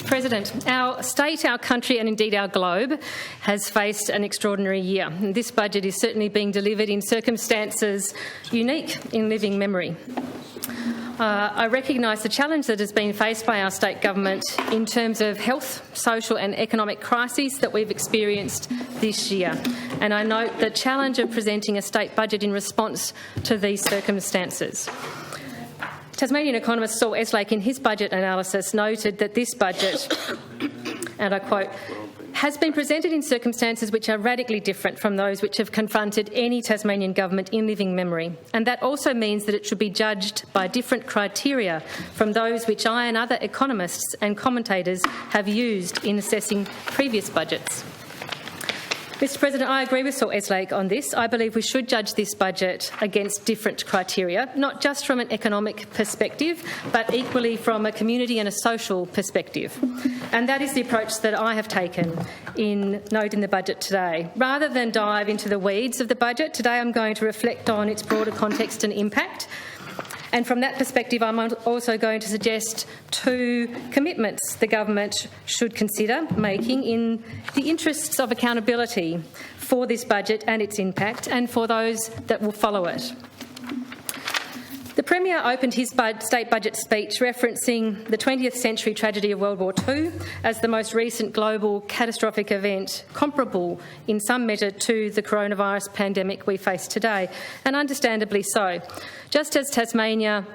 Mr President, our state, our country and indeed our globe has faced an extraordinary year. And this budget is certainly being delivered in circumstances unique in living memory. I recognise the challenge that has been faced by our state government in terms of health, social and economic crises that we've experienced this year. And I note the challenge of presenting a state budget in response to these circumstances. Tasmanian economist Saul Eslake, in his budget analysis, noted that this budget, and I quote, has been presented in circumstances which are radically different from those which have confronted any Tasmanian government in living memory. And that also means that it should be judged by different criteria from those which I and other economists and commentators have used in assessing previous budgets. Mr President, I agree with Saul Eslake on this. I believe we should judge this budget against different criteria, not just from an economic perspective, but equally from a community and a social perspective. And that is the approach that I have taken in noting the budget today. Rather than dive into the weeds of the budget, today I'm going to reflect on its broader context and impact. And from that perspective, I'm also going to suggest 2 commitments the government should consider making in the interests of accountability for this budget and its impact, and for those that will follow it. The Premier opened his state budget speech referencing the 20th century tragedy of World War II as the most recent global catastrophic event, comparable in some measure to the coronavirus pandemic we face today, and understandably so. Just as Tasmania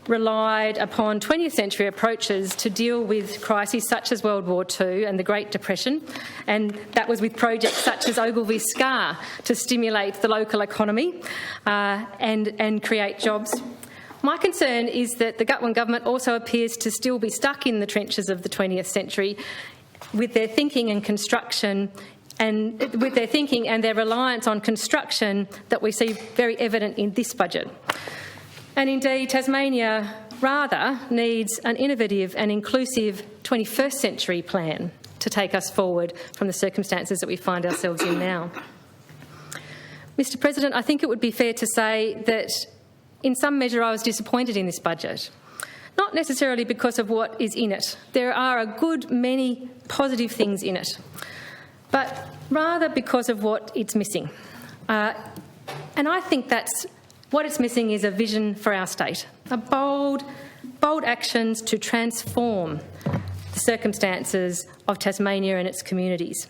relied upon 20th century approaches to deal with crises such as World War II and the Great Depression, and that was with projects such as Ogilvy Scar to stimulate the local economy and create jobs. My concern is that the Gutwein government also appears to still be stuck in the trenches of the 20th century with their thinking and construction, and with their thinking and their reliance on construction that we see very evident in this budget. And indeed, Tasmania rather needs an innovative and inclusive 21st century plan to take us forward from the circumstances that we find ourselves in now. Mr President, I think it would be fair to say that in some measure I was disappointed in this budget. Not necessarily because of what is in it. There are a good many positive things in it, but rather because of what it's missing. And I think that's what it's missing is a vision for our state, a bold actions to transform the circumstances of Tasmania and its communities.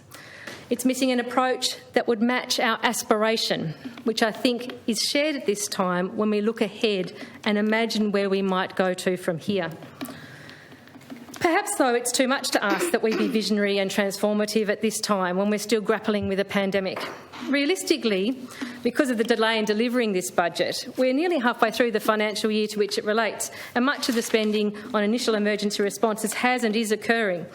It's missing an approach that would match our aspiration, which I think is shared at this time when we look ahead and imagine where we might go to from here. Perhaps, though, it's too much to ask that we be visionary and transformative at this time when we're still grappling with a pandemic. Realistically, because of the delay in delivering this budget, we're nearly halfway through the financial year to which it relates, and much of the spending on initial emergency responses has and is occurring.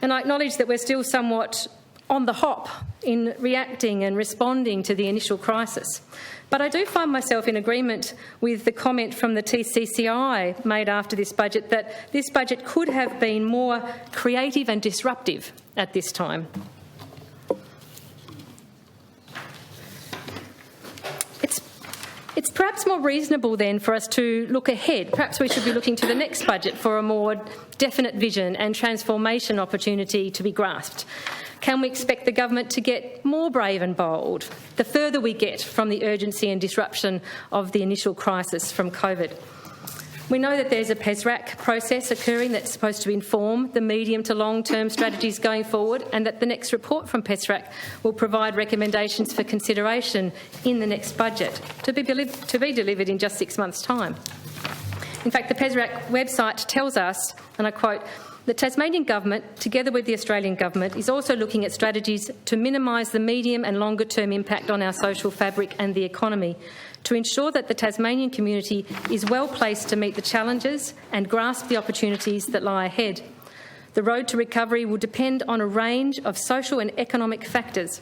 And I acknowledge that we're still somewhat on the hop in reacting and responding to the initial crisis. But I do find myself in agreement with the comment from the TCCI made after this budget that this budget could have been more creative and disruptive at this time. It's perhaps more reasonable then for us to look ahead. Perhaps we should be looking to the next budget for a more definite vision and transformation opportunity to be grasped. Can we expect the government to get more brave and bold the further we get from the urgency and disruption of the initial crisis from COVID? We know that there's a PESRAC process occurring that's supposed to inform the medium to long-term strategies going forward, and that the next report from PESRAC will provide recommendations for consideration in the next budget to be delivered in just 6 months' time. In fact, the PESRAC website tells us, and I quote, the Tasmanian Government, together with the Australian Government, is also looking at strategies to minimise the medium and longer-term impact on our social fabric and the economy, to ensure that the Tasmanian community is well placed to meet the challenges and grasp the opportunities that lie ahead. The road to recovery will depend on a range of social and economic factors.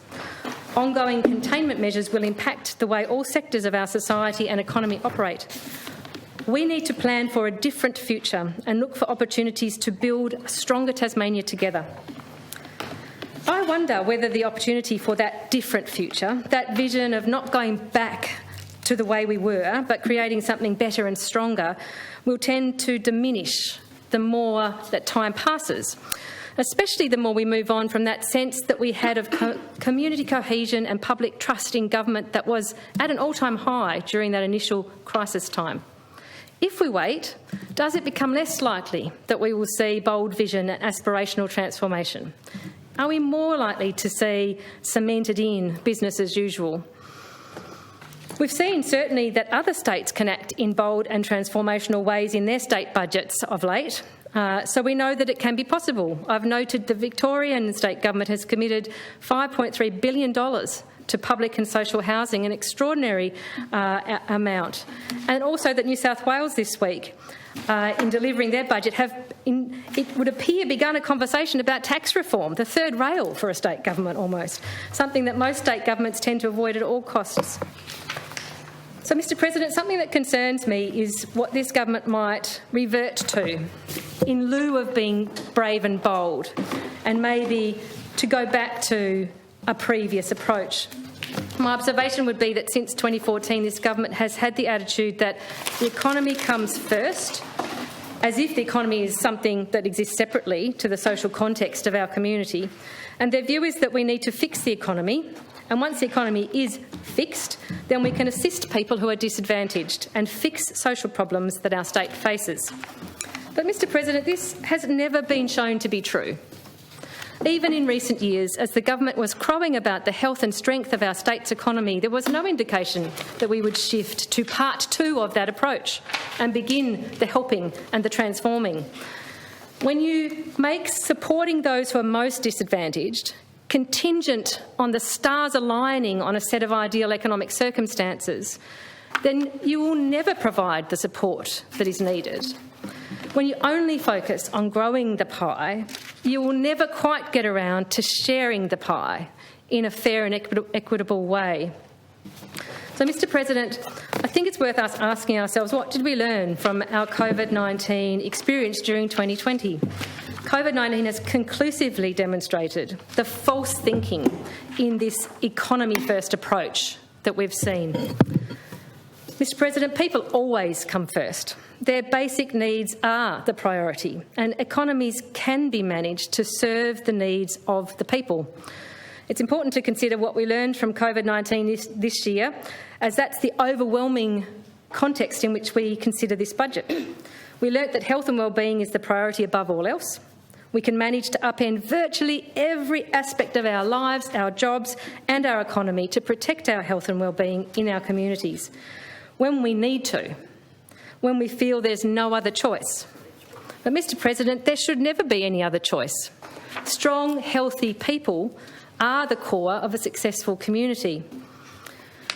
Ongoing containment measures will impact the way all sectors of our society and economy operate. We need to plan for a different future and look for opportunities to build a stronger Tasmania together. I wonder whether the opportunity for that different future, that vision of not going back to the way we were, but creating something better and stronger, will tend to diminish the more that time passes, especially the more we move on from that sense that we had of community cohesion and public trust in government that was at an all-time high during that initial crisis time. If we wait, does it become less likely that we will see bold vision and aspirational transformation? Are we more likely to see cemented in business as usual? We've seen certainly that other states can act in bold and transformational ways in their state budgets of late, so we know that it can be possible. I've noted the Victorian state government has committed $5.3 billion to public and social housing, an extraordinary amount. And also that New South Wales this week, in delivering their budget, it would appear, begun a conversation about tax reform, the third rail for a state government almost, something that most state governments tend to avoid at all costs. So, Mr President, something that concerns me is what this government might revert to in lieu of being brave and bold, and maybe to go back to a previous approach. My observation would be that since 2014 this government has had the attitude that the economy comes first, as if the economy is something that exists separately to the social context of our community, and their view is that we need to fix the economy, and once the economy is fixed, then we can assist people who are disadvantaged and fix social problems that our state faces. But, Mr President, this has never been shown to be true. Even in recent years, as the government was crowing about the health and strength of our state's economy, there was no indication that we would shift to part two of that approach and begin the helping and the transforming. When you make supporting those who are most disadvantaged contingent on the stars aligning on a set of ideal economic circumstances, then you will never provide the support that is needed. When you only focus on growing the pie, you will never quite get around to sharing the pie in a fair and equitable way. So, Mr President, I think it's worth us asking ourselves, what did we learn from our COVID-19 experience during 2020? COVID-19 has conclusively demonstrated the false thinking in this economy-first approach that we've seen. Mr President, people always come first. Their basic needs are the priority, and economies can be managed to serve the needs of the people. It's important to consider what we learned from COVID-19 this year, as that's the overwhelming context in which we consider this budget. We learnt that health and wellbeing is the priority above all else. We can manage to upend virtually every aspect of our lives, our jobs and our economy to protect our health and wellbeing in our communities when we need to, when we feel there's no other choice. But, Mr President, there should never be any other choice. Strong, healthy people are the core of a successful community.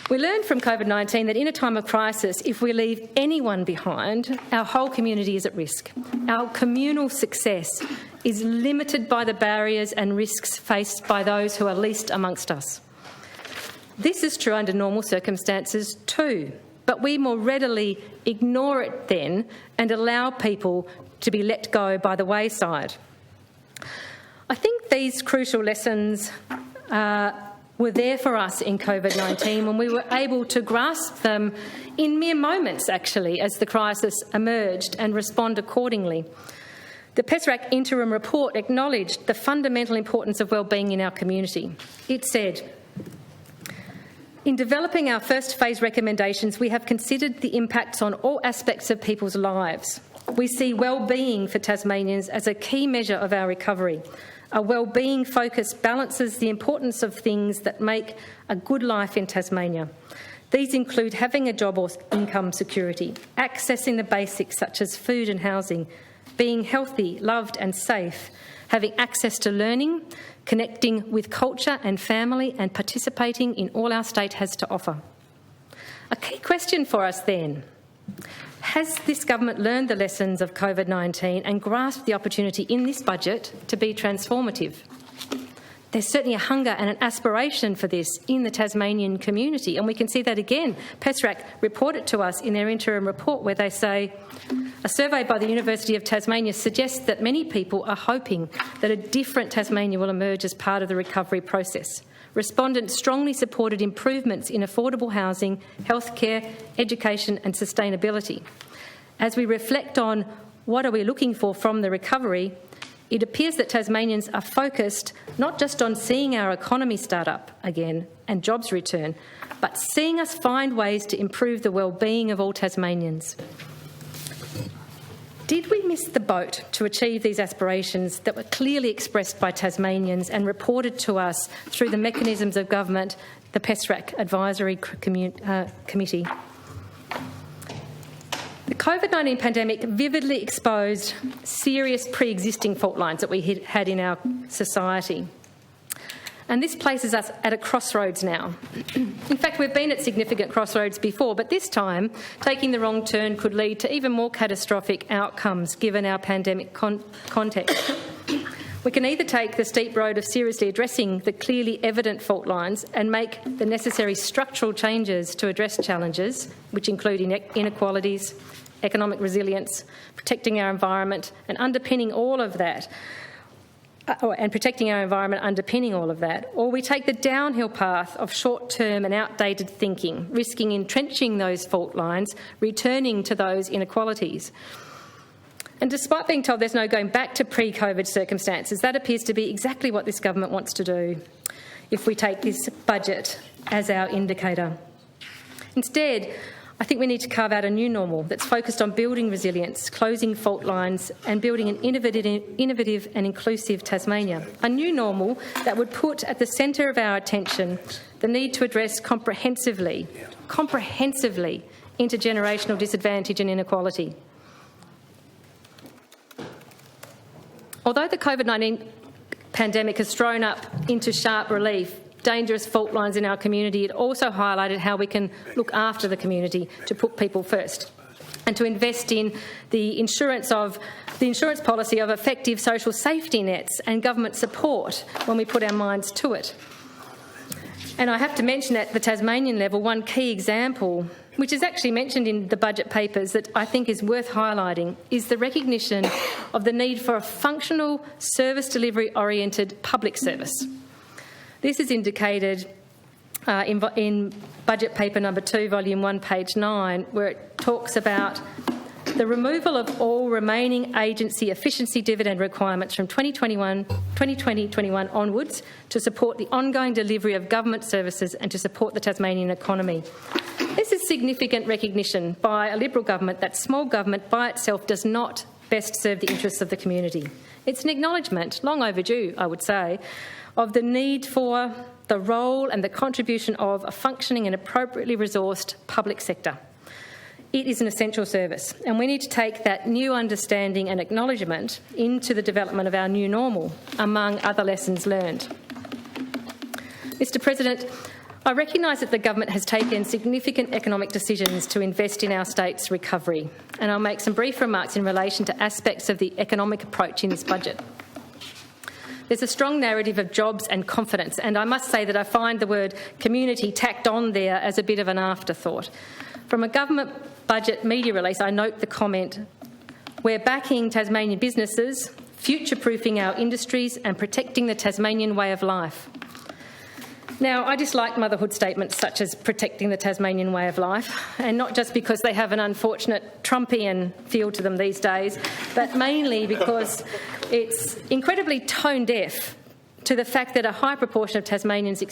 We learned from COVID-19 that in a time of crisis, if we leave anyone behind, our whole community is at risk. Our communal success is limited by the barriers and risks faced by those who are least amongst us. This is true under normal circumstances too, but we more readily ignore it then and allow people to be let go by the wayside. I think these crucial lessons were there for us in COVID-19 when we were able to grasp them in mere moments, actually, as the crisis emerged and respond accordingly. The PESRAC interim report acknowledged the fundamental importance of wellbeing in our community. It said, in developing our first phase recommendations, we have considered the impacts on all aspects of people's lives. We see wellbeing for Tasmanians as a key measure of our recovery. A wellbeing focus balances the importance of things that make a good life in Tasmania. These include having a job or income security, accessing the basics such as food and housing, being healthy, loved and safe, having access to learning, connecting with culture and family and participating in all our state has to offer. A key question for us then, has this government learned the lessons of COVID-19 and grasped the opportunity in this budget to be transformative? There's certainly a hunger and an aspiration for this in the Tasmanian community, and we can see that again. PESRAC reported to us in their interim report where they say, a survey by the University of Tasmania suggests that many people are hoping that a different Tasmania will emerge as part of the recovery process. Respondents strongly supported improvements in affordable housing, healthcare, education and sustainability. As we reflect on what are we looking for from the recovery, it appears that Tasmanians are focused not just on seeing our economy start up again and jobs return, but seeing us find ways to improve the well-being of all Tasmanians. Did we miss the boat to achieve these aspirations that were clearly expressed by Tasmanians and reported to us through the mechanisms of government, the PESRAC Advisory Committee? The COVID-19 pandemic vividly exposed serious pre-existing fault lines that we had in our society. And this places us at a crossroads now. In fact, we've been at significant crossroads before, but this time, taking the wrong turn could lead to even more catastrophic outcomes given our pandemic context. We can either take the steep road of seriously addressing the clearly evident fault lines and make the necessary structural changes to address challenges, which include inequalities, economic resilience, protecting our environment, and underpinning all of that, or we take the downhill path of short-term and outdated thinking, risking entrenching those fault lines, returning to those inequalities. And despite being told there's no going back to pre-COVID circumstances, that appears to be exactly what this government wants to do if we take this budget as our indicator. Instead, I think we need to carve out a new normal that's focused on building resilience, closing fault lines and building an innovative and inclusive Tasmania. A new normal that would put at the centre of our attention the need to address comprehensively intergenerational disadvantage and inequality. Although the COVID-19 pandemic has thrown up into sharp relief dangerous fault lines in our community, it also highlighted how we can look after the community to put people first and to invest in the insurance policy of effective social safety nets and government support when we put our minds to it. And I have to mention at the Tasmanian level one key example, which is actually mentioned in the budget papers that I think is worth highlighting, is the recognition of the need for a functional service delivery-oriented public service. This is indicated in Budget Paper number 2, Volume 1, page 9, where it talks about the removal of all remaining agency efficiency dividend requirements from 2020-21 onwards to support the ongoing delivery of government services and to support the Tasmanian economy. This is significant recognition by a Liberal government that small government by itself does not best serve the interests of the community. It's an acknowledgement, long overdue, I would say, of the need for the role and the contribution of a functioning and appropriately resourced public sector. It is an essential service, and we need to take that new understanding and acknowledgement into the development of our new normal, among other lessons learned. Mr President, I recognise that the government has taken significant economic decisions to invest in our state's recovery, and I'll make some brief remarks in relation to aspects of the economic approach in this budget. There's a strong narrative of jobs and confidence, and I must say that I find the word community tacked on there as a bit of an afterthought. From a government budget media release, I note the comment, "We're backing Tasmanian businesses, future-proofing our industries and protecting the Tasmanian way of life." Now, I dislike motherhood statements such as protecting the Tasmanian way of life, and not just because they have an unfortunate Trumpian feel to them these days, but mainly because it's incredibly tone-deaf to the fact that a high proportion of Tasmanians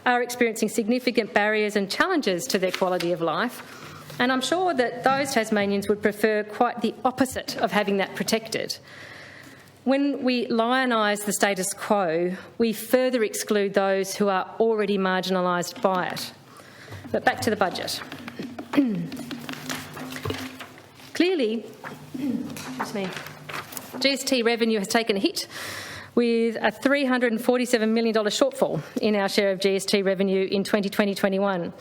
are experiencing significant barriers and challenges to their quality of life. And I'm sure that those Tasmanians would prefer quite the opposite of having that protected. When we lionise the status quo, we further exclude those who are already marginalised by it. But back to the budget. Clearly, GST revenue has taken a hit, with a $347 million shortfall in our share of GST revenue in 2020-21.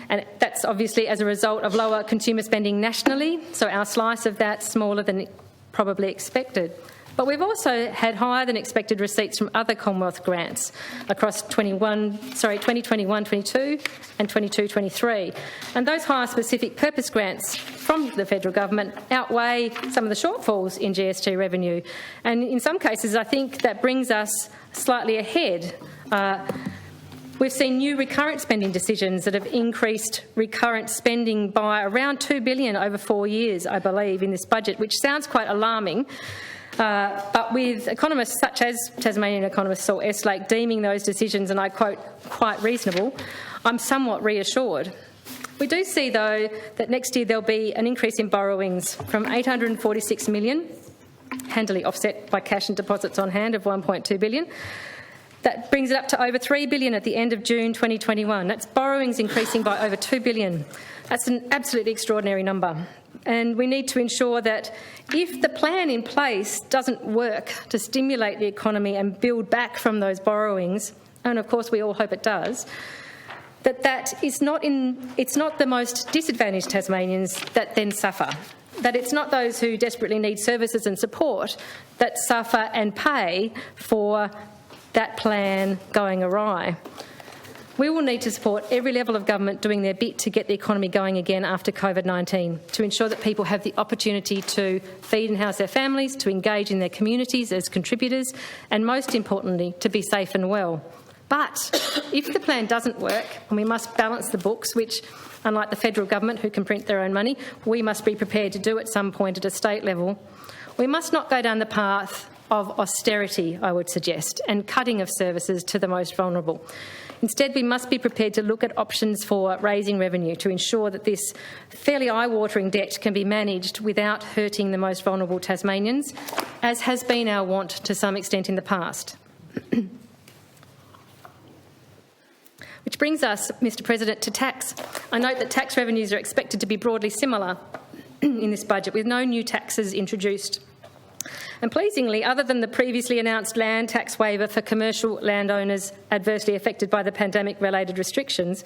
And that's obviously as a result of lower consumer spending nationally, so our slice of that smaller than probably expected. But we've also had higher than expected receipts from other Commonwealth grants across 2021-22 and 22-23. And those higher specific purpose grants from the federal government outweigh some of the shortfalls in GST revenue. And in some cases, I think that brings us slightly ahead We've seen new recurrent spending decisions that have increased recurrent spending by around $2 billion over 4 years, I believe, in this budget, which sounds quite alarming. But with economists such as Tasmanian economist Saul Estlake deeming those decisions, and I quote, quite reasonable, I'm somewhat reassured. We do see, though, that next year there'll be an increase in borrowings from $846 million, handily offset by cash and deposits on hand of $1.2 billion. That brings it up to over $3 billion at the end of June 2021. That's borrowings increasing by over $2 billion. That's an absolutely extraordinary number. And we need to ensure that if the plan in place doesn't work to stimulate the economy and build back from those borrowings, and of course we all hope it does, it's not the most disadvantaged Tasmanians that then suffer. That it's not those who desperately need services and support that suffer and pay for that plan going awry. We will need to support every level of government doing their bit to get the economy going again after COVID-19, to ensure that people have the opportunity to feed and house their families, to engage in their communities as contributors, and most importantly, to be safe and well. But if the plan doesn't work, and we must balance the books, which, unlike the federal government who can print their own money, we must be prepared to do at some point at a state level, we must not go down the path of austerity, I would suggest, and cutting of services to the most vulnerable. Instead, we must be prepared to look at options for raising revenue to ensure that this fairly eye-watering debt can be managed without hurting the most vulnerable Tasmanians, as has been our want to some extent in the past. Which brings us, Mr President, to tax. I note that tax revenues are expected to be broadly similar in this budget, with no new taxes introduced. And pleasingly, other than the previously announced land tax waiver for commercial landowners adversely affected by the pandemic-related restrictions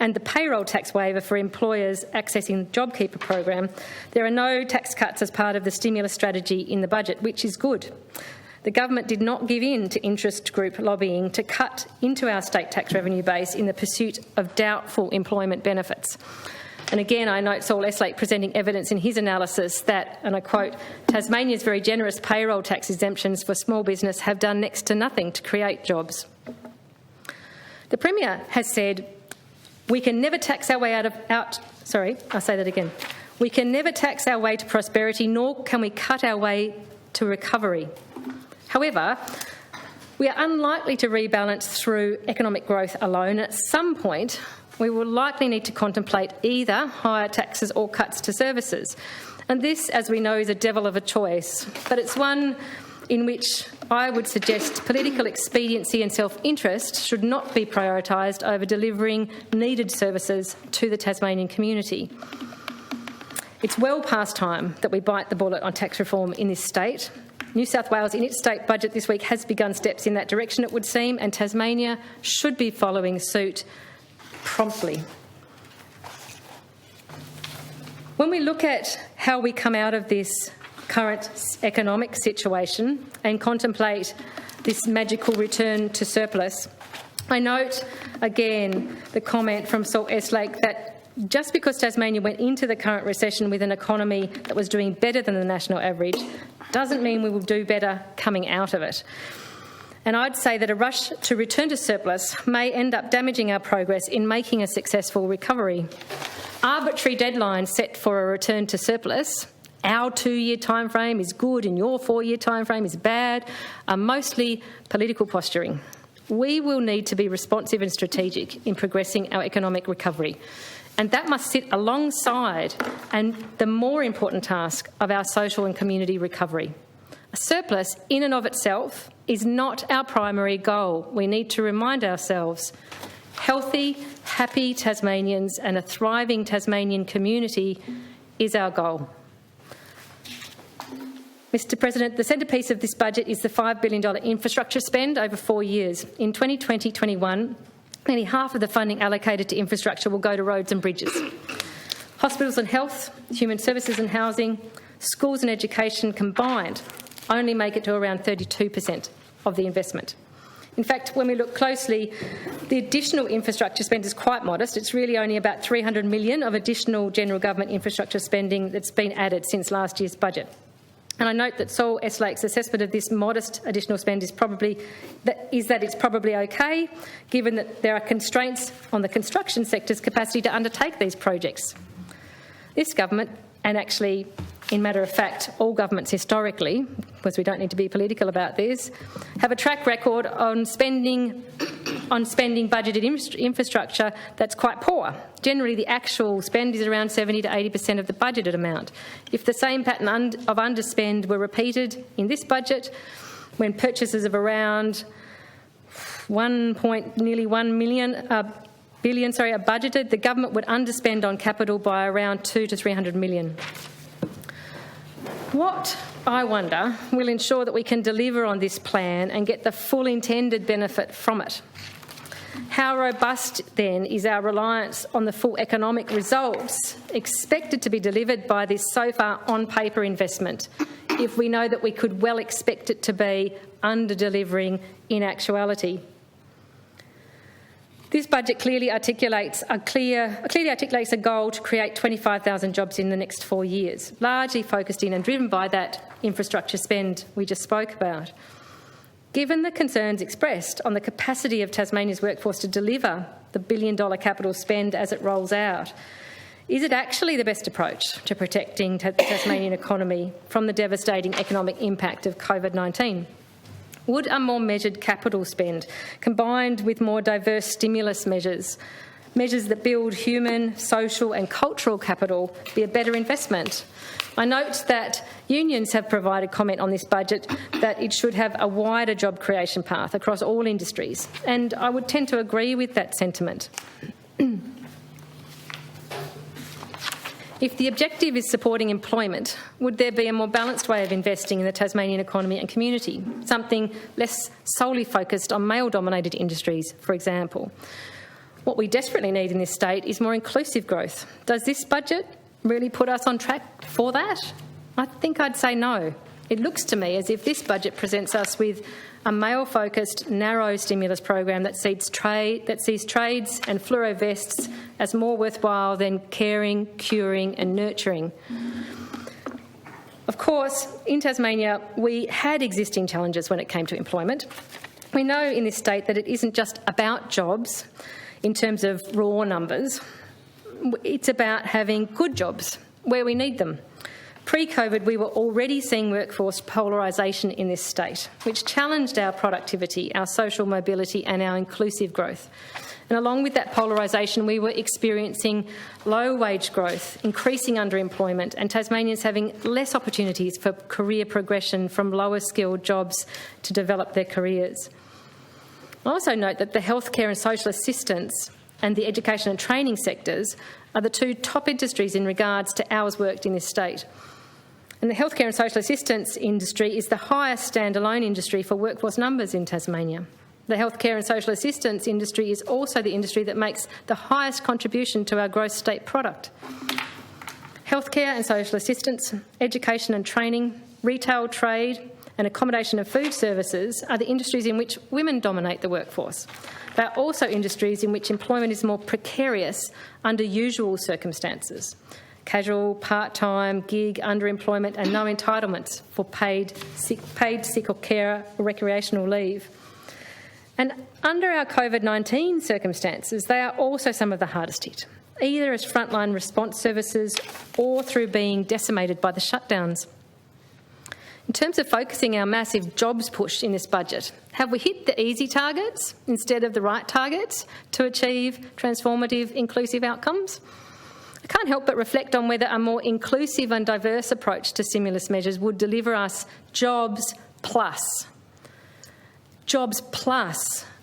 and the payroll tax waiver for employers accessing the JobKeeper program, there are no tax cuts as part of the stimulus strategy in the budget, which is good. The government did not give in to interest group lobbying to cut into our state tax revenue base in the pursuit of doubtful employment benefits. And again, I note Saul Estlake presenting evidence in his analysis that, and I quote, Tasmania's very generous payroll tax exemptions for small business have done next to nothing to create jobs. The Premier has said, we can never tax our way We can never tax our way to prosperity, nor can we cut our way to recovery. However, we are unlikely to rebalance through economic growth alone. At some point, we will likely need to contemplate either higher taxes or cuts to services. And this, as we know, is a devil of a choice, but it's one in which I would suggest political expediency and self-interest should not be prioritised over delivering needed services to the Tasmanian community. It's well past time that we bite the bullet on tax reform in this state. New South Wales, in its state budget this week, has begun steps in that direction, it would seem, and Tasmania should be following suit promptly. When we look at how we come out of this current economic situation and contemplate this magical return to surplus, I note again the comment from Saul Estlake that just because Tasmania went into the current recession with an economy that was doing better than the national average doesn't mean we will do better coming out of it. And I'd say that a rush to return to surplus may end up damaging our progress in making a successful recovery. Arbitrary deadlines set for a return to surplus, our 2-year timeframe is good and your 4-year timeframe is bad, are mostly political posturing. We will need to be responsive and strategic in progressing our economic recovery. And that must sit alongside and the more important task of our social and community recovery. A surplus in and of itself is not our primary goal. We need to remind ourselves healthy, happy Tasmanians and a thriving Tasmanian community is our goal. Mr President, the centrepiece of this budget is the $5 billion infrastructure spend over 4 years. In 2020-21, nearly half of the funding allocated to infrastructure will go to roads and bridges. Hospitals and health, human services and housing, schools and education combined only make it to around 32% of the investment. In fact, when we look closely, the additional infrastructure spend is quite modest. It's really only about $300 million of additional general government infrastructure spending that's been added since last year's budget. And I note that Saul Eslake's assessment of this modest additional spend is that it's probably okay, given that there are constraints on the construction sector's capacity to undertake these projects. This government, and actually, in matter of fact, all governments historically, because we don't need to be political about this, have a track record on spending budgeted infrastructure that's quite poor. Generally, the actual spend is around 70 to 80% of the budgeted amount. If the same pattern of underspend were repeated in this budget, when purchases of around nearly 1 billion are budgeted, the government would underspend on capital by around 200 to 300 million. What, I wonder, will ensure that we can deliver on this plan and get the full intended benefit from it? How robust, then, is our reliance on the full economic results expected to be delivered by this so far on-paper investment, if we know that we could well expect it to be under-delivering in actuality? This budget clearly articulates a goal to create 25,000 jobs in the next 4 years, largely focused in and driven by that infrastructure spend we just spoke about. Given the concerns expressed on the capacity of Tasmania's workforce to deliver the billion-dollar capital spend as it rolls out, is it actually the best approach to protecting the Tasmanian economy from the devastating economic impact of COVID-19? Would a more measured capital spend, combined with more diverse stimulus measures that build human, social and cultural capital, be a better investment? I note that unions have provided comment on this budget that it should have a wider job creation path across all industries, and I would tend to agree with that sentiment. If the objective is supporting employment, would there be a more balanced way of investing in the Tasmanian economy and community, something less solely focused on male-dominated industries, for example? What we desperately need in this state is more inclusive growth. Does this budget really put us on track for that? I think I'd say no. It looks to me as if this budget presents us with a male-focused, narrow stimulus program that sees trades and fluoro vests as more worthwhile than caring, curing and nurturing. Of course, in Tasmania, we had existing challenges when it came to employment. We know in this state that it isn't just about jobs in terms of raw numbers. It's about having good jobs where we need them. Pre-COVID, we were already seeing workforce polarisation in this state, which challenged our productivity, our social mobility and our inclusive growth. And along with that polarisation, we were experiencing low wage growth, increasing underemployment and Tasmanians having less opportunities for career progression from lower skilled jobs to develop their careers. I also note that the healthcare and social assistance and the education and training sectors are the two top industries in regards to hours worked in this state. And the healthcare and social assistance industry is the highest standalone industry for workforce numbers in Tasmania. The healthcare and social assistance industry is also the industry that makes the highest contribution to our gross state product. Healthcare and social assistance, education and training, retail, trade and accommodation and food services are the industries in which women dominate the workforce. They are also industries in which employment is more precarious under usual circumstances. Casual, part-time, gig, underemployment and no entitlements for paid sick or carer or recreational leave. And under our COVID-19 circumstances, they are also some of the hardest hit, either as frontline response services or through being decimated by the shutdowns. In terms of focusing our massive jobs push in this budget, have we hit the easy targets instead of the right targets to achieve transformative, inclusive outcomes? I can't help but reflect on whether a more inclusive and diverse approach to stimulus measures would deliver us jobs plus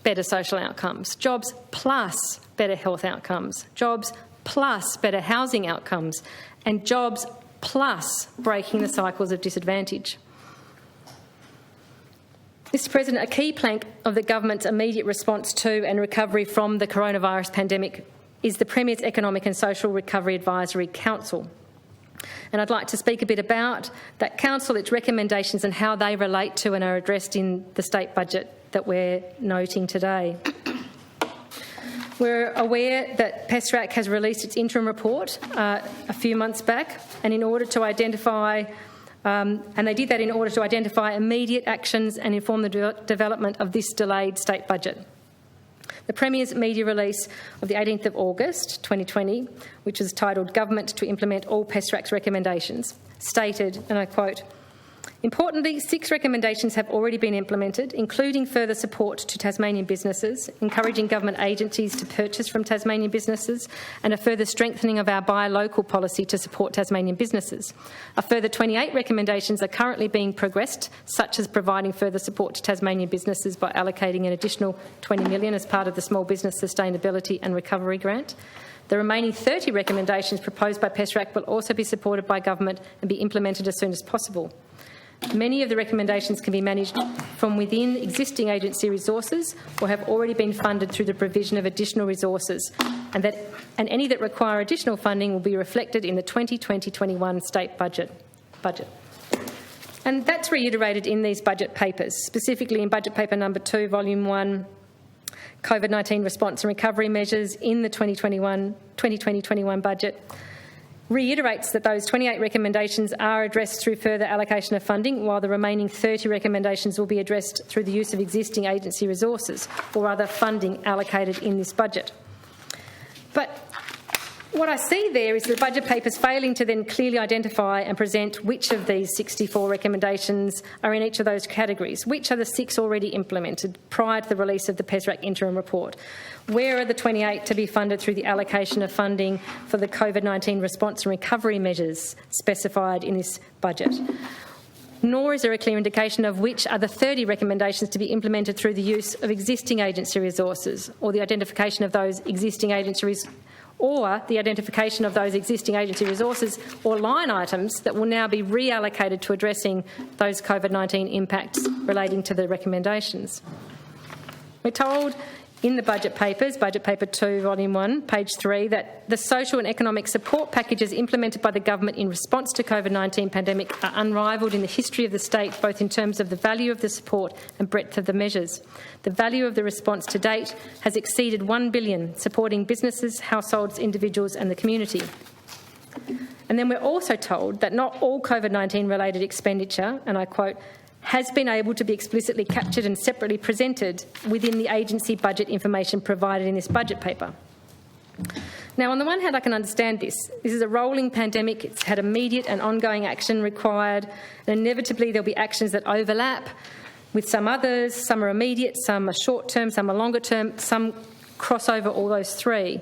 better social outcomes, jobs plus better health outcomes, jobs plus better housing outcomes, and jobs plus breaking the cycles of disadvantage. Mr President, a key plank of the government's immediate response to and recovery from the coronavirus pandemic is the Premier's Economic and Social Recovery Advisory Council. And I'd like to speak a bit about that council, its recommendations and how they relate to and are addressed in the state budget that we're noting today. We're aware that PESRAC has released its interim report a few months back, and in order to identify And they did that in order to identify immediate actions and inform the development of this delayed state budget. The Premier's media release of the 18th of August 2020, which was titled Government to Implement All PESRAC's Recommendations, stated, and I quote, "Importantly, 6 recommendations have already been implemented, including further support to Tasmanian businesses, encouraging government agencies to purchase from Tasmanian businesses, and a further strengthening of our buy local policy to support Tasmanian businesses. A further 28 recommendations are currently being progressed, such as providing further support to Tasmanian businesses by allocating an additional $20 million as part of the Small Business Sustainability and Recovery Grant. The remaining 30 recommendations proposed by PESRAC will also be supported by government and be implemented as soon as possible. Many of the recommendations can be managed from within existing agency resources or have already been funded through the provision of additional resources, and any that require additional funding will be reflected in the 2020-21 state budget. And that's reiterated in these budget papers, specifically in Budget Paper Number 2, Volume 1, COVID-19 Response and Recovery Measures in the 2020-21 budget. Reiterates that those 28 recommendations are addressed through further allocation of funding, while the remaining 30 recommendations will be addressed through the use of existing agency resources or other funding allocated in this budget. But what I see there is the budget papers failing to then clearly identify and present which of these 64 recommendations are in each of those categories. Which are the 6 already implemented prior to the release of the PESRAC interim report? Where are the 28 to be funded through the allocation of funding for the COVID-19 response and recovery measures specified in this budget? Nor is there a clear indication of which are the 30 recommendations to be implemented through the use of existing agency resources or the identification of those existing agency resources or line items that will now be reallocated to addressing those COVID-19 impacts relating to the recommendations. We're told in the budget papers, Budget Paper 2, Volume 1, page 3, that the social and economic support packages implemented by the government in response to COVID-19 pandemic are unrivalled in the history of the state, both in terms of the value of the support and breadth of the measures. The value of the response to date has exceeded $1 billion, supporting businesses, households, individuals and the community. And then we're also told that not all COVID-19 related expenditure, and I quote, has been able to be explicitly captured and separately presented within the agency budget information provided in this budget paper. Now, on the one hand, I can understand this. This is a rolling pandemic. It's had immediate and ongoing action required, and inevitably there'll be actions that overlap with some others. Some are immediate, some are short-term, some are longer-term, some cross over all those 3.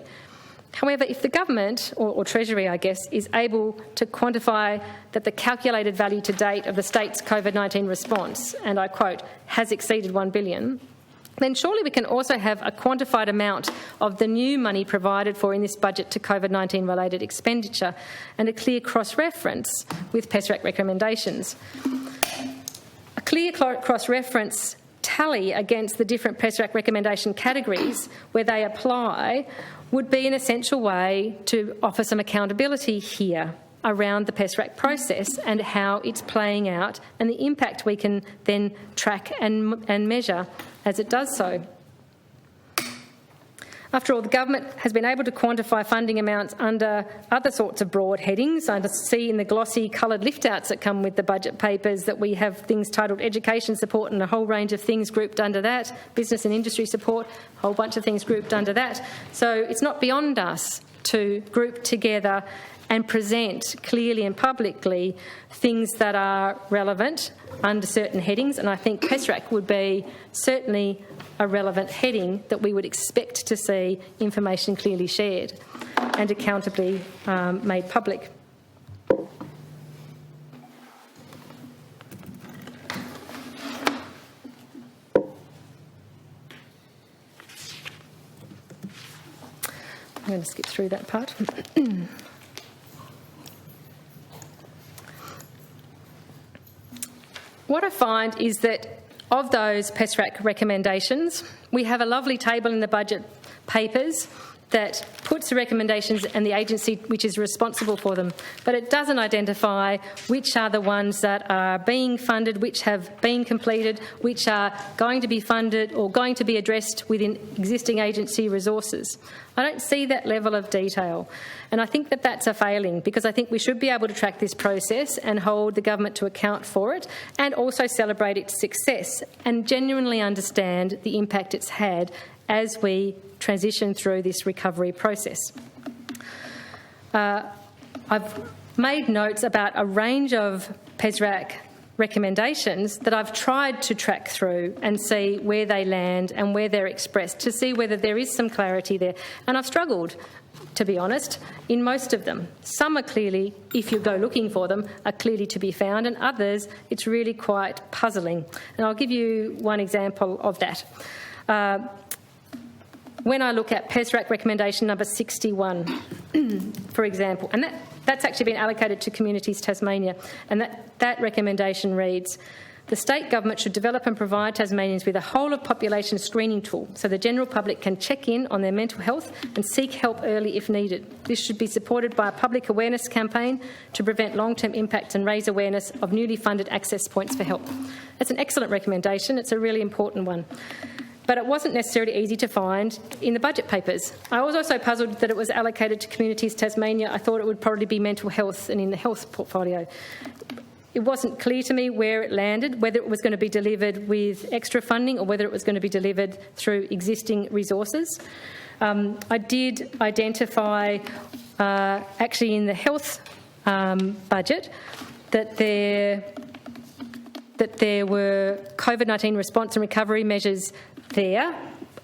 However, if the government, or Treasury, I guess, is able to quantify that the calculated value to date of the state's COVID-19 response, and I quote, has exceeded $1 billion, then surely we can also have a quantified amount of the new money provided for in this budget to COVID-19 related expenditure and a clear cross-reference with PESRAC recommendations. A clear cross-reference tally against the different PESRAC recommendation categories where they apply would be an essential way to offer some accountability here around the PESRAC process and how it's playing out and the impact we can then track and measure as it does so. After all, the government has been able to quantify funding amounts under other sorts of broad headings. I see in the glossy coloured lift-outs that come with the budget papers that we have things titled education support and a whole range of things grouped under that, business and industry support, a whole bunch of things grouped under that. So it's not beyond us to group together and present clearly and publicly things that are relevant under certain headings, and I think PESRAC would be certainly a relevant heading that we would expect to see information clearly shared and accountably made public. I'm going to skip through that part. What I find is that of those PESRAC recommendations, we have a lovely table in the budget papers that puts the recommendations and the agency which is responsible for them, but it doesn't identify which are the ones that are being funded, which have been completed, which are going to be funded or going to be addressed within existing agency resources. I don't see that level of detail, and I think that that's a failing, because I think we should be able to track this process and hold the government to account for it, and also celebrate its success and genuinely understand the impact it's had as we transition through this recovery process. I've made notes about a range of PESRAC recommendations that I've tried to track through and see where they land and where they're expressed, to see whether there is some clarity there. And I've struggled, to be honest, in most of them. Some are clearly, if you go looking for them, are clearly to be found, and others it's really quite puzzling. And I'll give you one example of that. When I look at PESRAC recommendation number 61, for example, and that's actually been allocated to Communities Tasmania, and that recommendation reads, the state government should develop and provide Tasmanians with a whole-of-population screening tool so the general public can check in on their mental health and seek help early if needed. This should be supported by a public awareness campaign to prevent long-term impacts and raise awareness of newly funded access points for help. That's an excellent recommendation. It's a really important one. But it wasn't necessarily easy to find in the budget papers. I was also puzzled that it was allocated to Communities Tasmania. I thought it would probably be mental health and in the health portfolio. It wasn't clear to me where it landed, whether it was going to be delivered with extra funding or whether it was going to be delivered through existing resources. I did identify, actually in the health budget, that there were COVID-19 response and recovery measures there,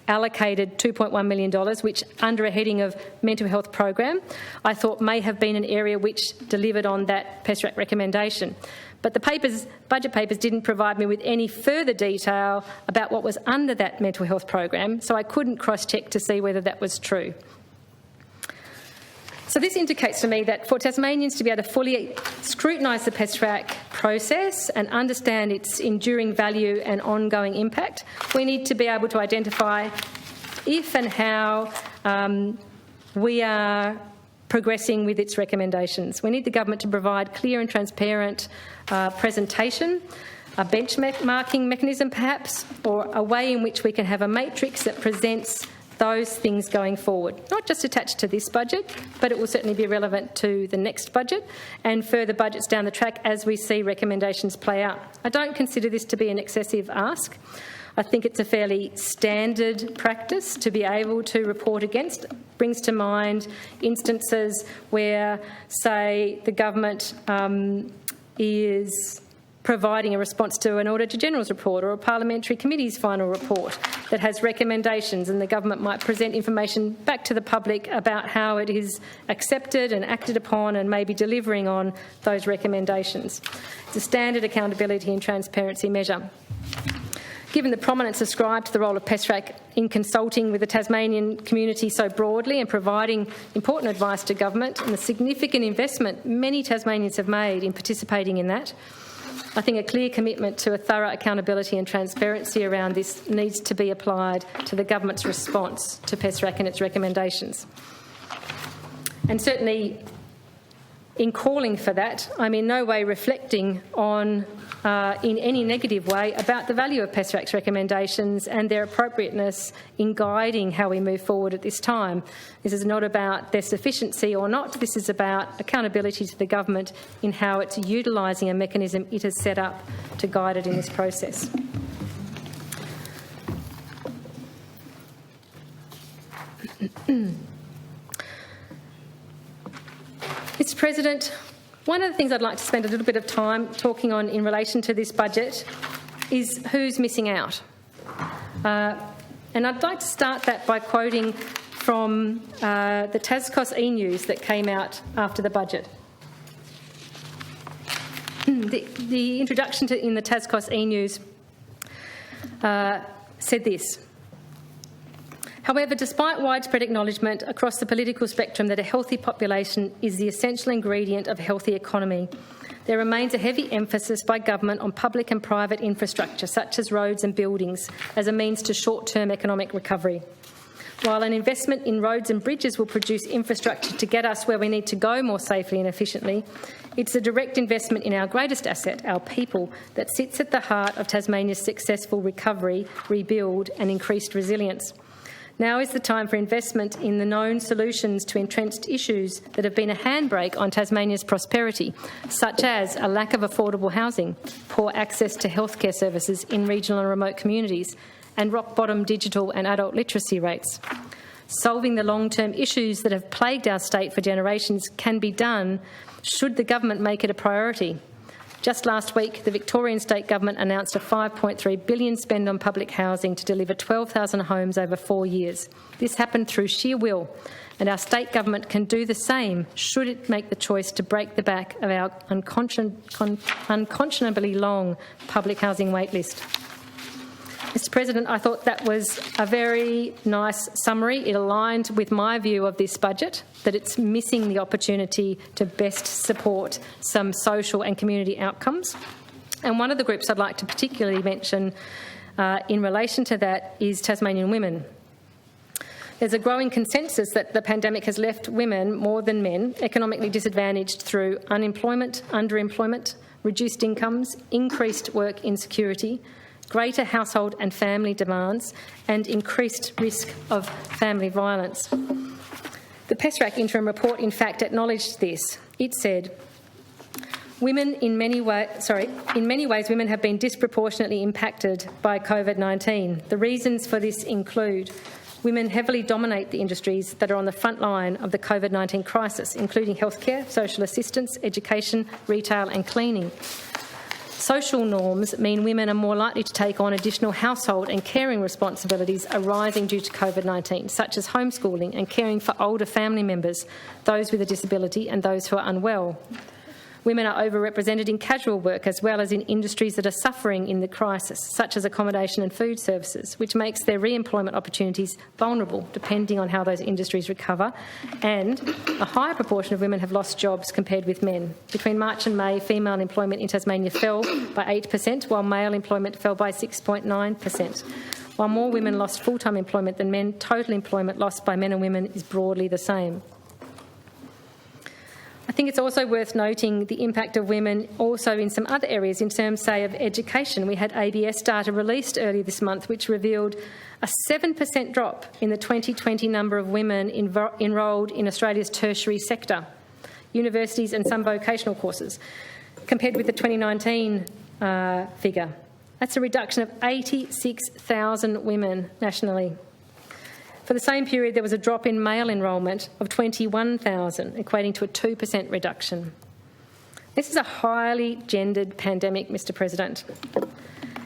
allocated $2.1 million, which under a heading of mental health program, I thought may have been an area which delivered on that PESRAC recommendation. But the budget papers didn't provide me with any further detail about what was under that mental health program, so I couldn't cross-check to see whether that was true. So this indicates to me that for Tasmanians to be able to fully scrutinise the PESRAC process and understand its enduring value and ongoing impact, we need to be able to identify if and how we are progressing with its recommendations. We need the government to provide clear and transparent presentation, a benchmarking mechanism perhaps, or a way in which we can have a matrix that presents those things going forward, not just attached to this budget, but it will certainly be relevant to the next budget and further budgets down the track as we see recommendations play out. I don't consider this to be an excessive ask. I think it's a fairly standard practice to be able to report against. It brings to mind instances where, say, the government is providing a response to an Auditor-General's report or a parliamentary committee's final report that has recommendations, and the government might present information back to the public about how it is accepted and acted upon and maybe delivering on those recommendations. It's a standard accountability and transparency measure. Given the prominence ascribed to the role of PESRAC in consulting with the Tasmanian community so broadly and providing important advice to government, and the significant investment many Tasmanians have made in participating in that, I think a clear commitment to a thorough accountability and transparency around this needs to be applied to the government's response to PESRAC and its recommendations. And certainly, in calling for that, I'm in no way reflecting on, in any negative way, about the value of PESRAC's recommendations and their appropriateness in guiding how we move forward at this time. This is not about their sufficiency or not. This is about accountability to the government in how it's utilising a mechanism it has set up to guide it in this process. Mr. President, one of the things I'd like to spend a little bit of time talking on in relation to this budget is who's missing out. And I'd like to start that by quoting from the Tascos e-news that came out after the budget. The introduction in the Tascos e-news said this: however, despite widespread acknowledgement across the political spectrum that a healthy population is the essential ingredient of a healthy economy, there remains a heavy emphasis by government on public and private infrastructure, such as roads and buildings, as a means to short-term economic recovery. While an investment in roads and bridges will produce infrastructure to get us where we need to go more safely and efficiently, it's a direct investment in our greatest asset, our people, that sits at the heart of Tasmania's successful recovery, rebuild and increased resilience. Now is the time for investment in the known solutions to entrenched issues that have been a handbrake on Tasmania's prosperity, such as a lack of affordable housing, poor access to healthcare services in regional and remote communities, and rock-bottom digital and adult literacy rates. Solving the long-term issues that have plagued our state for generations can be done should the government make it a priority. Just last week, the Victorian State Government announced a $5.3 billion spend on public housing to deliver 12,000 homes over 4 years. This happened through sheer will, and our state government can do the same should it make the choice to break the back of our unconscionably long public housing waitlist. Mr President, I thought that was a very nice summary. It aligned with my view of this budget, that it's missing the opportunity to best support some social and community outcomes. And one of the groups I'd like to particularly mention in relation to that is Tasmanian women. There's a growing consensus that the pandemic has left women, more than men, economically disadvantaged through unemployment, underemployment, reduced incomes, increased work insecurity, greater household and family demands, and increased risk of family violence. The PESRAC interim report, in fact, acknowledged this. It said, in many ways, women have been disproportionately impacted by COVID-19. The reasons for this include women heavily dominate the industries that are on the front line of the COVID-19 crisis, including healthcare, social assistance, education, retail and cleaning. Social norms mean women are more likely to take on additional household and caring responsibilities arising due to COVID-19, such as homeschooling and caring for older family members, those with a disability and those who are unwell. Women are overrepresented in casual work as well as in industries that are suffering in the crisis, such as accommodation and food services, which makes their re-employment opportunities vulnerable depending on how those industries recover. And a higher proportion of women have lost jobs compared with men. Between March and May, female employment in Tasmania fell by 8%, while male employment fell by 6.9%. While more women lost full-time employment than men, total employment lost by men and women is broadly the same. I think it's also worth noting the impact of women also in some other areas in terms, say, of education. We had ABS data released earlier this month which revealed a 7% drop in the 2020 number of women enrolled in Australia's tertiary sector, universities and some vocational courses, compared with the 2019 figure. That's a reduction of 86,000 women nationally. For the same period, there was a drop in male enrolment of 21,000, equating to a 2% reduction. This is a highly gendered pandemic, Mr President.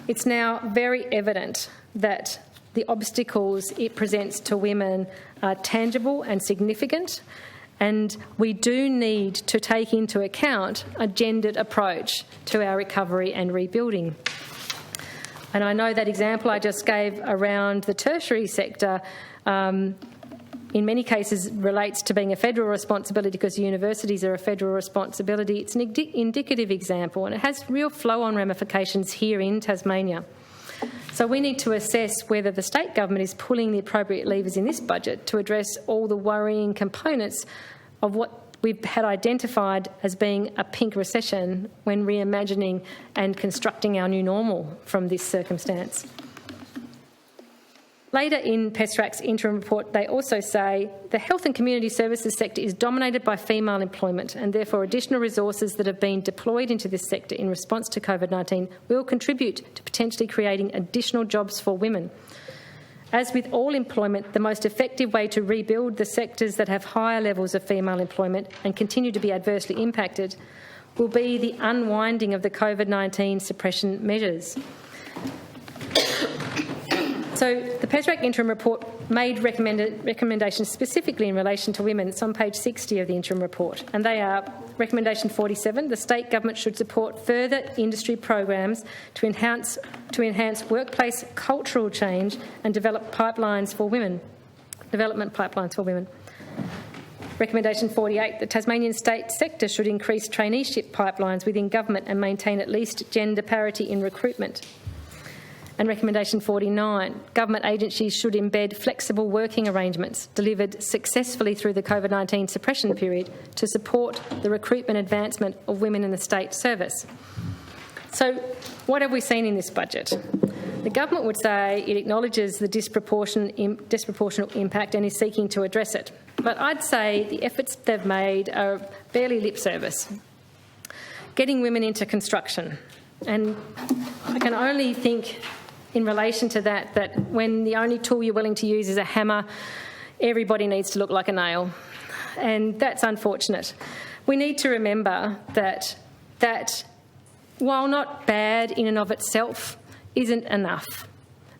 It's now very evident that the obstacles it presents to women are tangible and significant, and we do need to take into account a gendered approach to our recovery and rebuilding. And I know that example I just gave around the tertiary sector in many cases relates to being a federal responsibility because universities are a federal responsibility. It's an indicative example and it has real flow-on ramifications here in Tasmania. So we need to assess whether the state government is pulling the appropriate levers in this budget to address all the worrying components of what we've had identified as being a pink recession when reimagining and constructing our new normal from this circumstance. Later in PESRAC's interim report, they also say the health and community services sector is dominated by female employment and therefore additional resources that have been deployed into this sector in response to COVID-19 will contribute to potentially creating additional jobs for women. As with all employment, the most effective way to rebuild the sectors that have higher levels of female employment and continue to be adversely impacted will be the unwinding of the COVID-19 suppression measures. So the PESRAC interim report made recommendations specifically in relation to women. It's on page 60 of the interim report. And they are recommendation 47, the state government should support further industry programs to enhance workplace cultural change and development pipelines for women. Recommendation 48, the Tasmanian state sector should increase traineeship pipelines within government and maintain at least gender parity in recruitment. And recommendation 49, government agencies should embed flexible working arrangements delivered successfully through the COVID-19 suppression period to support the recruitment and advancement of women in the state service. So what have we seen in this budget? The government would say it acknowledges the disproportionate impact and is seeking to address it. But I'd say the efforts they've made are barely lip service. Getting women into construction. And I can only think in relation to that when the only tool you're willing to use is a hammer, everybody needs to look like a nail. And that's unfortunate. We need to remember that while not bad in and of itself, isn't enough.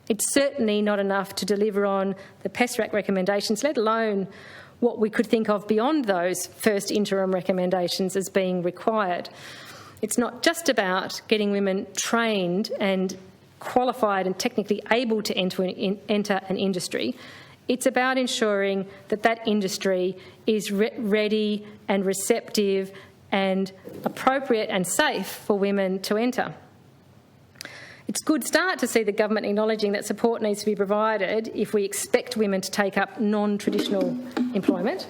It's certainly not enough to deliver on the PESRAC recommendations, let alone what we could think of beyond those first interim recommendations as being required. It's not just about getting women trained and qualified and technically able to enter an industry. It's about ensuring that that industry is ready and receptive and appropriate and safe for women to enter. It's a good start to see the government acknowledging that support needs to be provided if we expect women to take up non-traditional employment,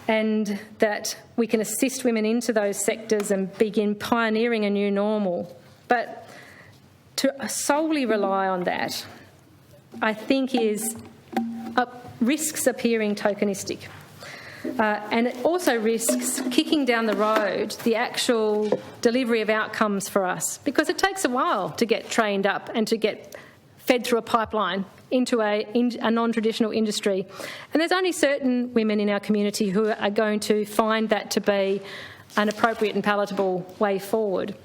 and that we can assist women into those sectors and begin pioneering a new normal. But to solely rely on that, I think, risks appearing tokenistic. And it also risks kicking down the road the actual delivery of outcomes for us, because it takes a while to get trained up and to get fed through a pipeline into a non-traditional industry. And there's only certain women in our community who are going to find that to be an appropriate and palatable way forward.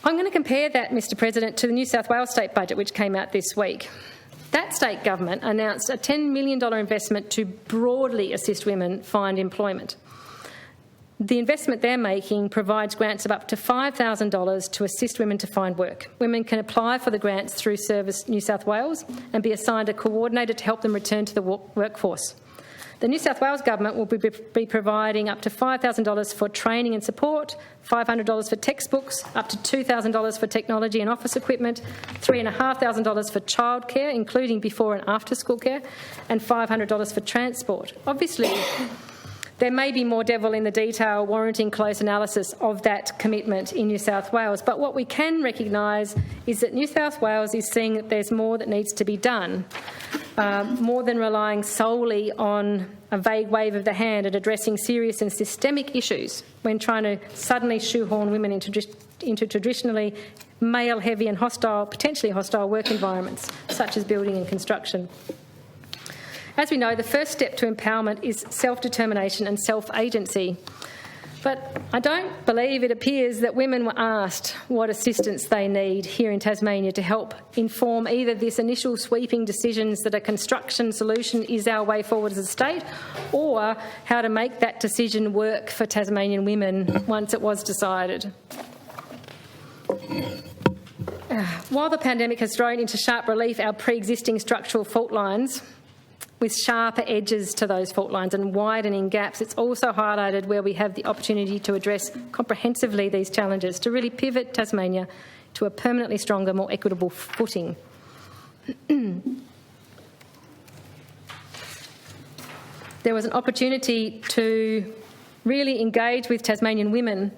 I'm going to compare that, Mr President, to the New South Wales state budget, which came out this week. That state government announced a $10 million investment to broadly assist women find employment. The investment they're making provides grants of up to $5,000 to assist women to find work. Women can apply for the grants through Service New South Wales and be assigned a coordinator to help them return to the workforce. The New South Wales Government will be providing up to $5,000 for training and support, $500 for textbooks, up to $2,000 for technology and office equipment, $3,500 for childcare, including before and after school care, and $500 for transport. Obviously, there may be more devil in the detail warranting close analysis of that commitment in New South Wales, but what we can recognise is that New South Wales is seeing that there's more that needs to be done, more than relying solely on a vague wave of the hand at addressing serious and systemic issues when trying to suddenly shoehorn women into traditionally male-heavy and potentially hostile work environments, such as building and construction. As we know, the first step to empowerment is self-determination and self-agency. But I don't believe it appears that women were asked what assistance they need here in Tasmania to help inform either this initial sweeping decisions that a construction solution is our way forward as a state, or how to make that decision work for Tasmanian women once it was decided. While the pandemic has thrown into sharp relief our pre-existing structural fault lines, with sharper edges to those fault lines and widening gaps, it's also highlighted where we have the opportunity to address comprehensively these challenges, to really pivot Tasmania to a permanently stronger, more equitable footing. There was an opportunity to really engage with Tasmanian women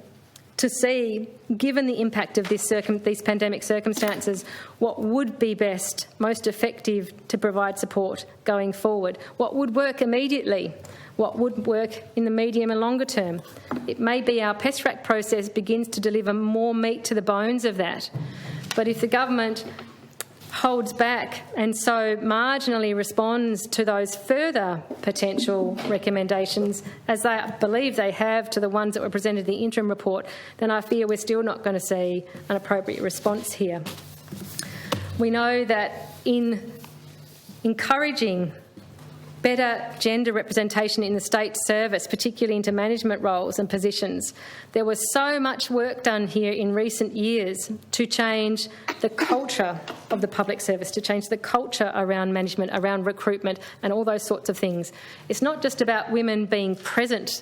to see, given the impact of these pandemic circumstances, what would be best, most effective to provide support going forward, what would work immediately, what would work in the medium and longer term. It may be our PESRAC process begins to deliver more meat to the bones of that, but if the government holds back and so marginally responds to those further potential recommendations, as I believe they have to the ones that were presented in the interim report, then I fear we're still not going to see an appropriate response here. We know that in encouraging better gender representation in the state service, particularly into management roles and positions, there was so much work done here in recent years to change the culture of the public service, to change the culture around management, around recruitment and all those sorts of things. It's not just about women being present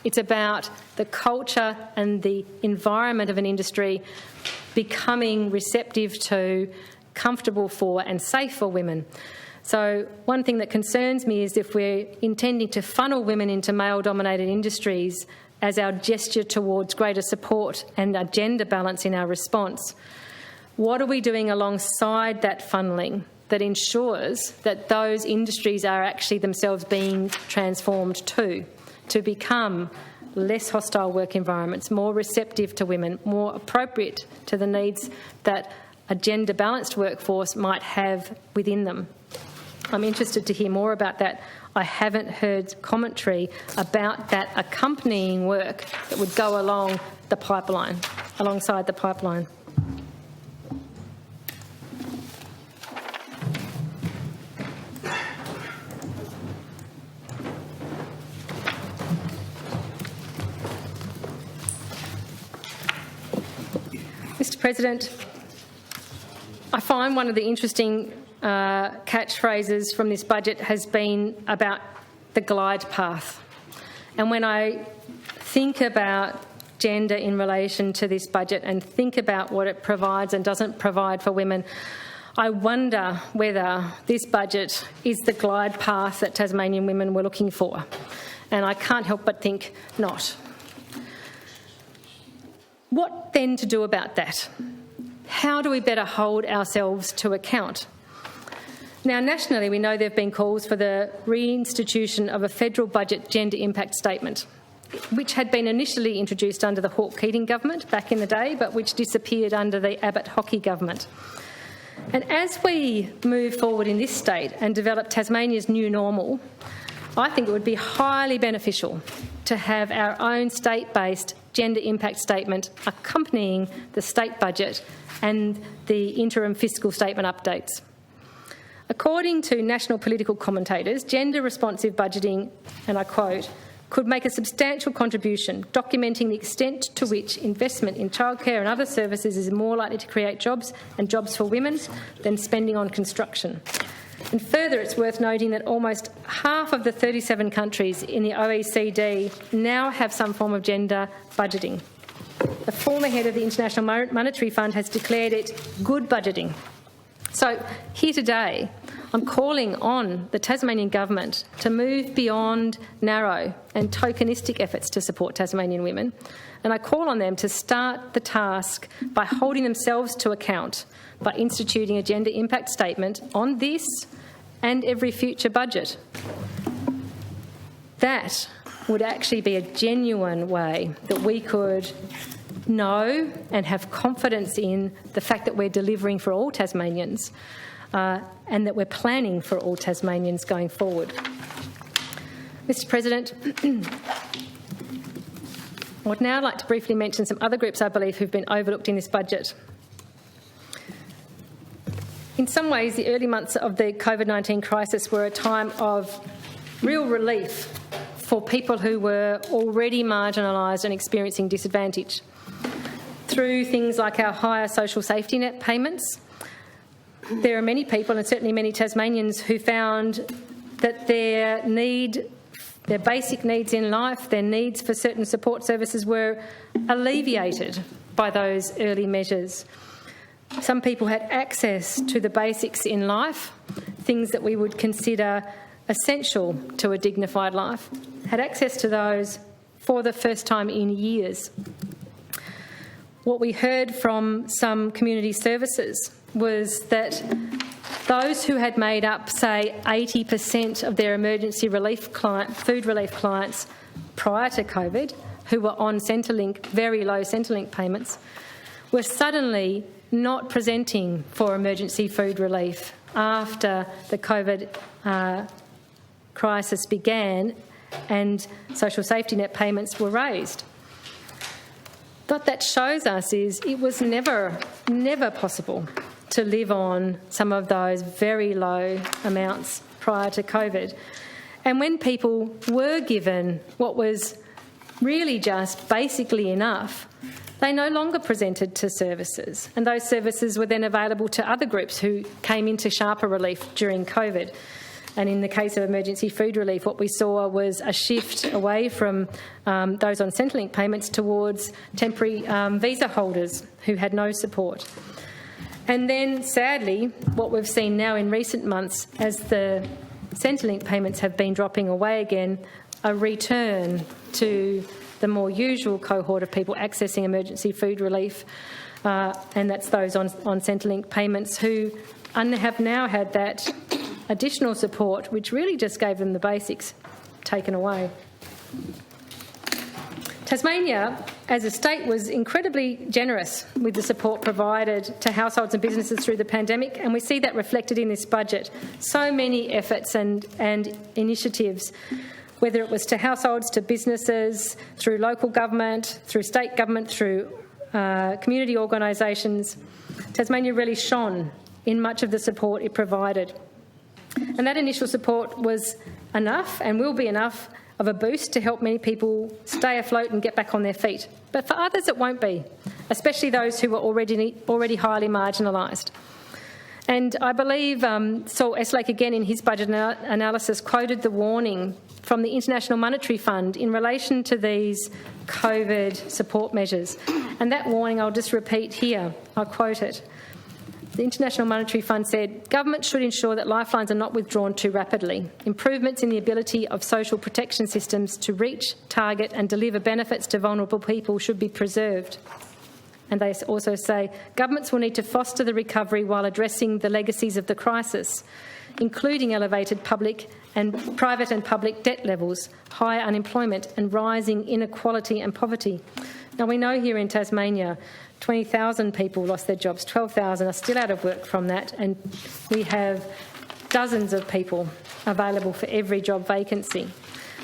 It's about the culture and the environment of an industry becoming receptive to, comfortable for and safe for women. So one thing that concerns me is if we're intending to funnel women into male-dominated industries as our gesture towards greater support and a gender balance in our response, what are we doing alongside that funneling that ensures that those industries are actually themselves being transformed to become less hostile work environments, more receptive to women, more appropriate to the needs that a gender-balanced workforce might have within them? I'm interested to hear more about that. I haven't heard commentary about that accompanying work that would go along the pipeline, alongside the pipeline. Mr. President, I find one of the interesting catchphrases from this budget has been about the glide path. And when I think about gender in relation to this budget and think about what it provides and doesn't provide for women, I wonder whether this budget is the glide path that Tasmanian women were looking for. And I can't help but think not. What then to do about that? How do we better hold ourselves to account? Now, nationally, we know there have been calls for the reinstitution of a federal budget gender impact statement, which had been initially introduced under the Hawke-Keating government back in the day, but which disappeared under the Abbott-Hockey government. And as we move forward in this state and develop Tasmania's new normal, I think it would be highly beneficial to have our own state-based gender impact statement accompanying the state budget and the interim fiscal statement updates. According to national political commentators, gender-responsive budgeting, and I quote, could make a substantial contribution, documenting the extent to which investment in childcare and other services is more likely to create jobs and jobs for women than spending on construction. And further, it's worth noting that almost half of the 37 countries in the OECD now have some form of gender budgeting. The former head of the International Monetary Fund has declared it good budgeting. So here today, I'm calling on the Tasmanian Government to move beyond narrow and tokenistic efforts to support Tasmanian women, and I call on them to start the task by holding themselves to account by instituting a gender impact statement on this and every future budget. That would actually be a genuine way that we could know and have confidence in the fact that we're delivering for all Tasmanians and that we're planning for all Tasmanians going forward. Mr. President, I would now like to briefly mention some other groups I believe who've been overlooked in this budget. In some ways, the early months of the COVID-19 crisis were a time of real relief for people who were already marginalised and experiencing disadvantage. Through things like our higher social safety net payments, there are many people, and certainly many Tasmanians, who found that their basic needs in life, their needs for certain support services were alleviated by those early measures. Some people had access to the basics in life, things that we would consider essential to a dignified life, had access to those for the first time in years. What we heard from some community services was that those who had made up, say, 80% of their emergency relief food relief clients prior to COVID, who were on Centrelink, very low Centrelink payments, were suddenly not presenting for emergency food relief after the COVID crisis began and social safety net payments were raised. What that shows us is it was never possible to live on some of those very low amounts prior to COVID. And when people were given what was really just basically enough, they no longer presented to services, and those services were then available to other groups who came into sharper relief during COVID. And in the case of emergency food relief, what we saw was a shift away from those on Centrelink payments towards temporary visa holders who had no support. And then, sadly, what we've seen now in recent months, as the Centrelink payments have been dropping away again, a return to the more usual cohort of people accessing emergency food relief, and that's those on Centrelink payments who have now had that additional support, which really just gave them the basics, taken away. Tasmania, as a state, was incredibly generous with the support provided to households and businesses through the pandemic, and we see that reflected in this budget. So many efforts and initiatives, whether it was to households, to businesses, through local government, through state government, through community organisations. Tasmania really shone in much of the support it provided. And that initial support was enough and will be enough of a boost to help many people stay afloat and get back on their feet. But for others it won't be, especially those who were already highly marginalised. And I believe Saul Eslake, again in his budget analysis, quoted the warning from the International Monetary Fund in relation to these COVID support measures. And that warning I'll just repeat here. I'll quote it. The International Monetary Fund said, "Government should ensure that lifelines are not withdrawn too rapidly. Improvements in the ability of social protection systems to reach, target and deliver benefits to vulnerable people should be preserved." And they also say, "Governments will need to foster the recovery while addressing the legacies of the crisis, including elevated private and public debt levels, higher unemployment and rising inequality and poverty." Now, we know here in Tasmania 20,000 people lost their jobs, 12,000 are still out of work from that, and we have dozens of people available for every job vacancy.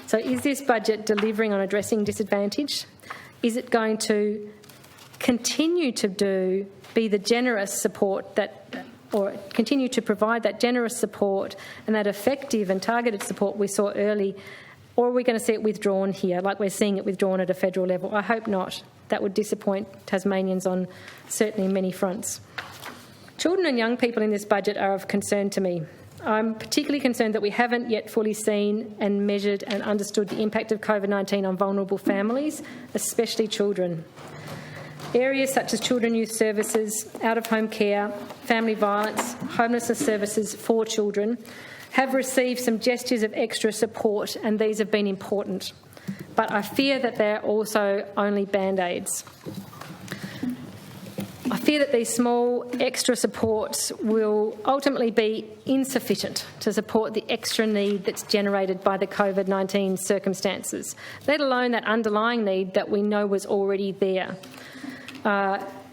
So is this budget delivering on addressing disadvantage? Is it going to continue to be the generous support or continue to provide that generous support and that effective and targeted support we saw early, or are we going to see it withdrawn here, like we're seeing it withdrawn at a federal level? I hope not. That would disappoint Tasmanians on certainly many fronts. Children and young people in this budget are of concern to me. I'm particularly concerned that we haven't yet fully seen and measured and understood the impact of COVID-19 on vulnerable families, especially children. Areas such as children youth services, out-of-home care, family violence, homelessness services for children have received some gestures of extra support, and these have been important. But I fear that they're also only band-aids. I fear that these small extra supports will ultimately be insufficient to support the extra need that's generated by the COVID-19 circumstances, let alone that underlying need that we know was already there.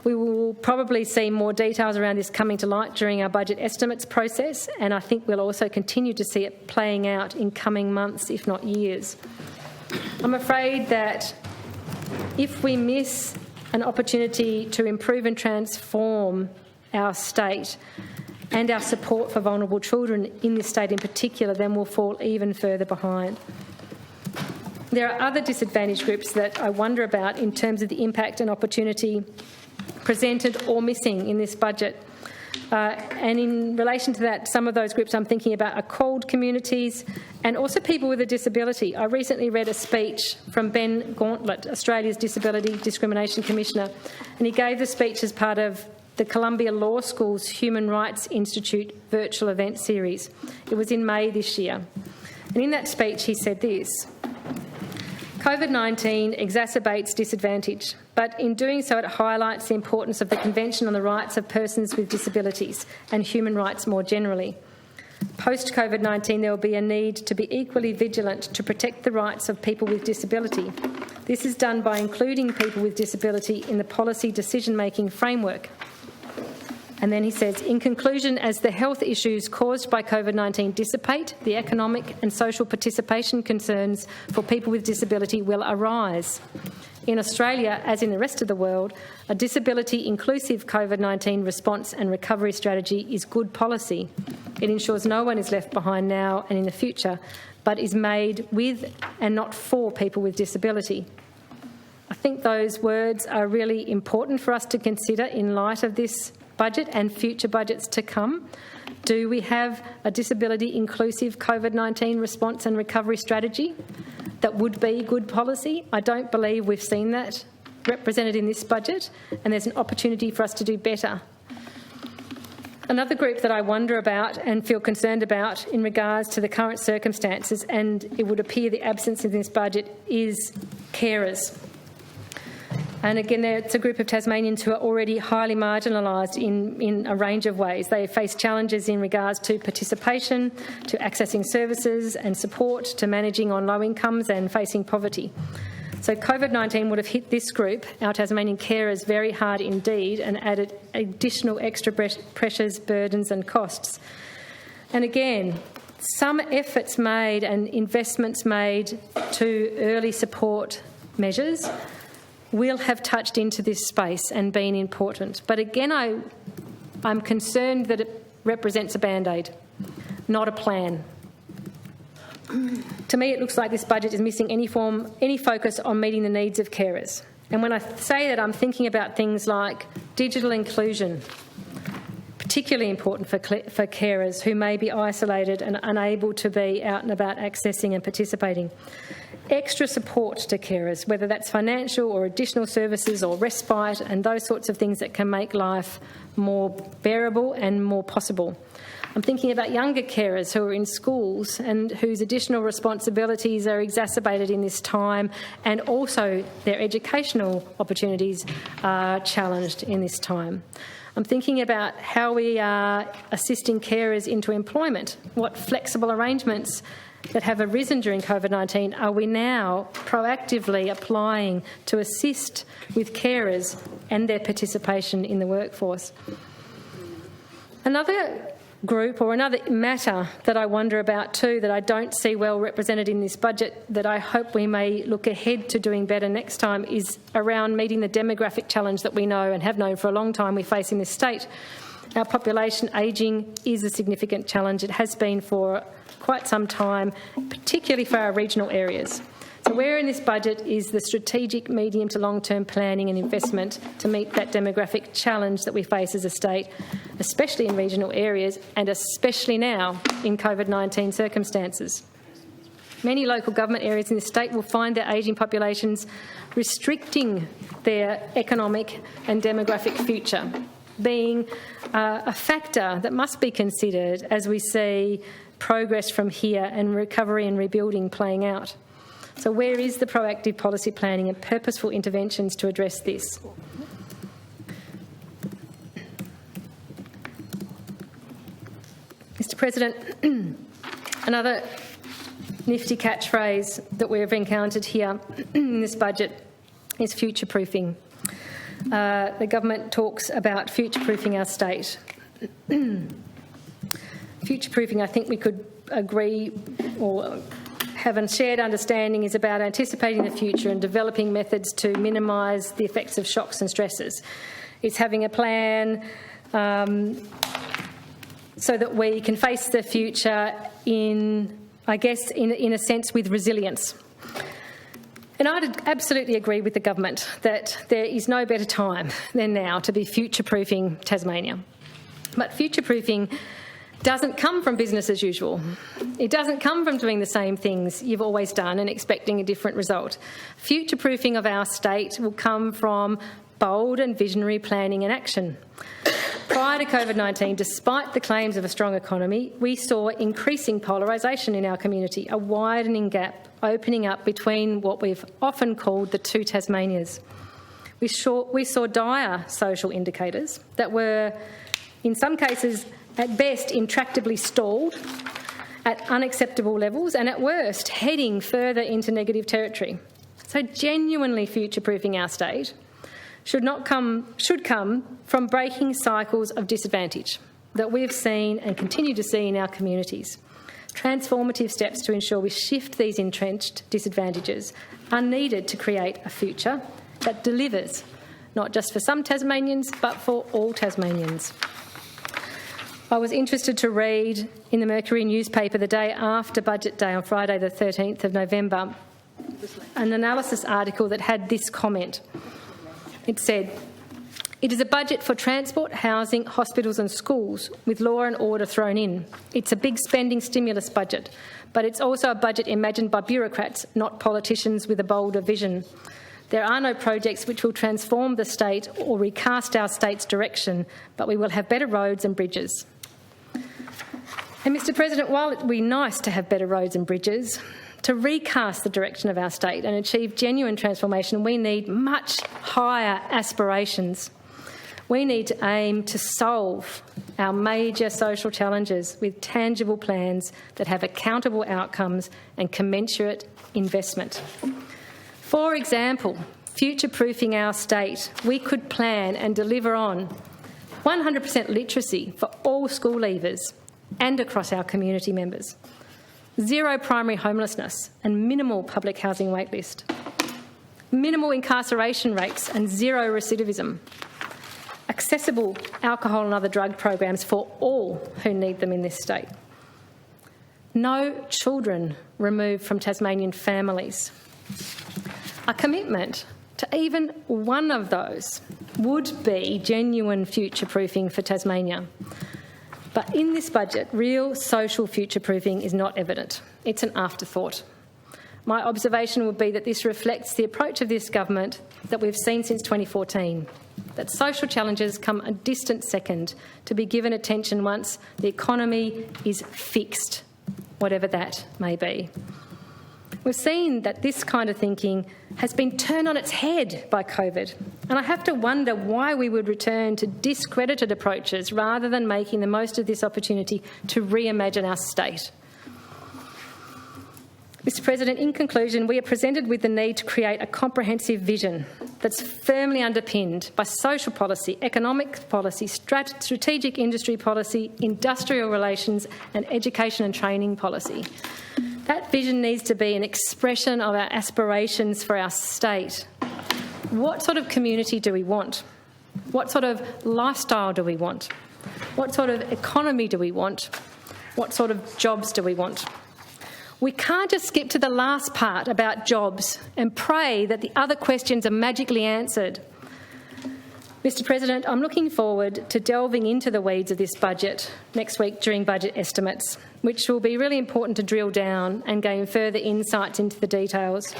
We will probably see more details around this coming to light during our budget estimates process, and I think we'll also continue to see it playing out in coming months, if not years. I'm afraid that if we miss an opportunity to improve and transform our state and our support for vulnerable children in this state in particular, then we'll fall even further behind. There are other disadvantaged groups that I wonder about in terms of the impact and opportunity presented or missing in this budget. And in relation to that, some of those groups I'm thinking about are CALD communities and also people with a disability. I recently read a speech from Ben Gauntlet, Australia's Disability Discrimination Commissioner, and he gave the speech as part of the Columbia Law School's Human Rights Institute virtual event series. It was in May this year. And in that speech he said this: COVID-19 exacerbates disadvantage, but in doing so it highlights the importance of the Convention on the Rights of Persons with Disabilities and human rights more generally. Post-COVID-19 there will be a need to be equally vigilant to protect the rights of people with disability. This is done by including people with disability in the policy decision-making framework. And then he says, in conclusion, as the health issues caused by COVID-19 dissipate, the economic and social participation concerns for people with disability will arise. In Australia, as in the rest of the world, a disability-inclusive COVID-19 response and recovery strategy is good policy. It ensures no one is left behind now and in the future, but is made with and not for people with disability. I think those words are really important for us to consider in light of this budget and future budgets to come? Do we have a disability inclusive COVID-19 response and recovery strategy that would be good policy? I don't believe we've seen that represented in this budget, and there's an opportunity for us to do better. Another group that I wonder about and feel concerned about in regards to the current circumstances, and it would appear the absence in this budget, is carers. And again, it's a group of Tasmanians who are already highly marginalised in a range of ways. They face challenges in regards to participation, to accessing services and support, to managing on low incomes and facing poverty. So COVID-19 would have hit this group, our Tasmanian carers, very hard indeed, and added additional extra pressures, burdens and costs. And again, some efforts made and investments made to early support measures will have touched into this space and been important. But again, I'm concerned that it represents a band-aid, not a plan. To me, it looks like this budget is missing any focus on meeting the needs of carers. And when I say that, I'm thinking about things like digital inclusion, particularly important for carers who may be isolated and unable to be out and about accessing and participating. Extra support to carers, whether that's financial or additional services or respite and those sorts of things that can make life more bearable and more possible. I'm thinking about younger carers who are in schools and whose additional responsibilities are exacerbated in this time, and also their educational opportunities are challenged in this time. I'm thinking about how we are assisting carers into employment. What flexible arrangements that have arisen during COVID-19 are we now proactively applying to assist with carers and their participation in the workforce? Another group or another matter that I wonder about too, that I don't see well represented in this budget, that I hope we may look ahead to doing better next time, is around meeting the demographic challenge that we know and have known for a long time we face in this state. Our population ageing is a significant challenge. It has been for quite some time, particularly for our regional areas. So where in this budget is the strategic medium to long-term planning and investment to meet that demographic challenge that we face as a state, especially in regional areas and especially now in COVID-19 circumstances? Many local government areas in the state will find their ageing populations restricting their economic and demographic future, being a factor that must be considered as we see progress from here and recovery and rebuilding playing out. So where is the proactive policy planning and purposeful interventions to address this? Mr. President, another nifty catchphrase that we've encountered here in this budget is future-proofing. The government talks about future-proofing our state. Future-proofing, I think we could agree or have a shared understanding, is about anticipating the future and developing methods to minimise the effects of shocks and stresses. It's having a plan so that we can face the future in a sense with resilience. And I'd absolutely agree with the government that there is no better time than now to be future-proofing Tasmania. But future-proofing doesn't come from business as usual. It doesn't come from doing the same things you've always done and expecting a different result. Future-proofing of our state will come from bold and visionary planning and action. Prior to COVID-19, despite the claims of a strong economy, we saw increasing polarisation in our community, a widening gap opening up between what we've often called the two Tasmanias. We saw dire social indicators that were, in some cases, at best intractably stalled at unacceptable levels, and at worst heading further into negative territory. So genuinely future-proofing our state should come from breaking cycles of disadvantage that we've seen and continue to see in our communities. Transformative steps to ensure we shift these entrenched disadvantages are needed to create a future that delivers, not just for some Tasmanians, but for all Tasmanians. I was interested to read in the Mercury newspaper the day after Budget Day on Friday the 13th of November an analysis article that had this comment. It said, It is a budget for transport, housing, hospitals and schools, with law and order thrown in. It's a big spending stimulus budget, but it's also a budget imagined by bureaucrats, not politicians with a bolder vision. There are no projects which will transform the state or recast our state's direction, but we will have better roads and bridges. And Mr President, while it would be nice to have better roads and bridges, to recast the direction of our state and achieve genuine transformation, we need much higher aspirations. We need to aim to solve our major social challenges with tangible plans that have accountable outcomes and commensurate investment. For example, future-proofing our state, we could plan and deliver on 100% literacy for all school leavers and across our community members, zero primary homelessness and minimal public housing waitlist, minimal incarceration rates and zero recidivism, accessible alcohol and other drug programs for all who need them in this state, no children removed from Tasmanian families. A commitment to even one of those would be genuine future-proofing for Tasmania. But in this budget, real social future-proofing is not evident. It's an afterthought. My observation would be that this reflects the approach of this government that we've seen since 2014, that social challenges come a distant second to be given attention once the economy is fixed, whatever that may be. We've seen that this kind of thinking has been turned on its head by COVID, and I have to wonder why we would return to discredited approaches rather than making the most of this opportunity to reimagine our state. Mr President, in conclusion, we are presented with the need to create a comprehensive vision that's firmly underpinned by social policy, economic policy, strategic industry policy, industrial relations and education and training policy. That vision needs to be an expression of our aspirations for our state. What sort of community do we want? What sort of lifestyle do we want? What sort of economy do we want? What sort of jobs do we want? We can't just skip to the last part about jobs and pray that the other questions are magically answered. Mr President, I'm looking forward to delving into the weeds of this budget next week during budget estimates, which will be really important to drill down and gain further insights into the details.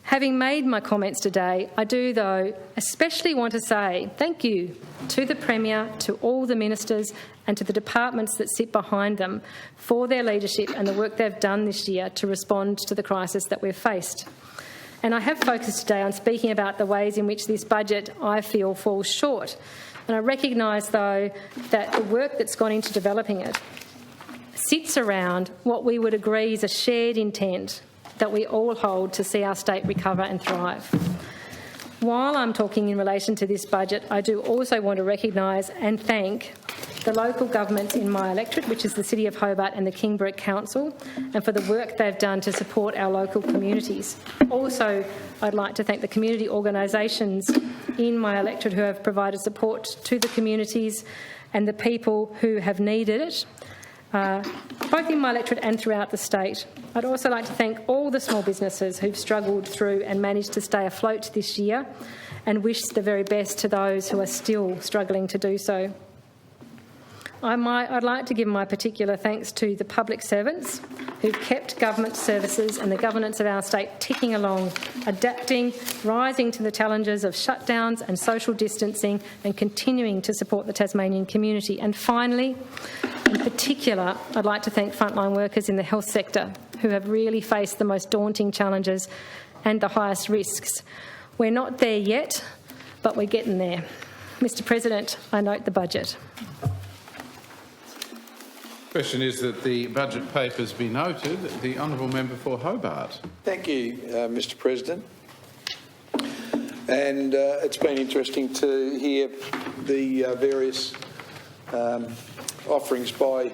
Having made my comments today, I do, though, especially want to say thank you to the Premier, to all the ministers and to the departments that sit behind them for their leadership and the work they've done this year to respond to the crisis that we've faced. And I have focused today on speaking about the ways in which this budget, I feel, falls short. And I recognise, though, that the work that's gone into developing it sits around what we would agree is a shared intent that we all hold to see our state recover and thrive. While I'm talking in relation to this budget, I do also want to recognise and thank the local governments in my electorate, which is the City of Hobart and the Kingborough Council, and for the work they've done to support our local communities. Also, I'd like to thank the community organisations in my electorate who have provided support to the communities and the people who have needed it, both in my electorate and throughout the state. I'd also like to thank all the small businesses who've struggled through and managed to stay afloat this year, and wish the very best to those who are still struggling to do so. I'd like to give my particular thanks to the public servants who've kept government services and the governance of our state ticking along, adapting, rising to the challenges of shutdowns and social distancing, and continuing to support the Tasmanian community. And finally, in particular, I'd like to thank frontline workers in the health sector who have really faced the most daunting challenges and the highest risks. We're not there yet, but we're getting there. Mr President, I note the budget. The question is that the budget papers be noted. The honourable member for Hobart. Thank you, Mr President. And it's been interesting to hear the various offerings by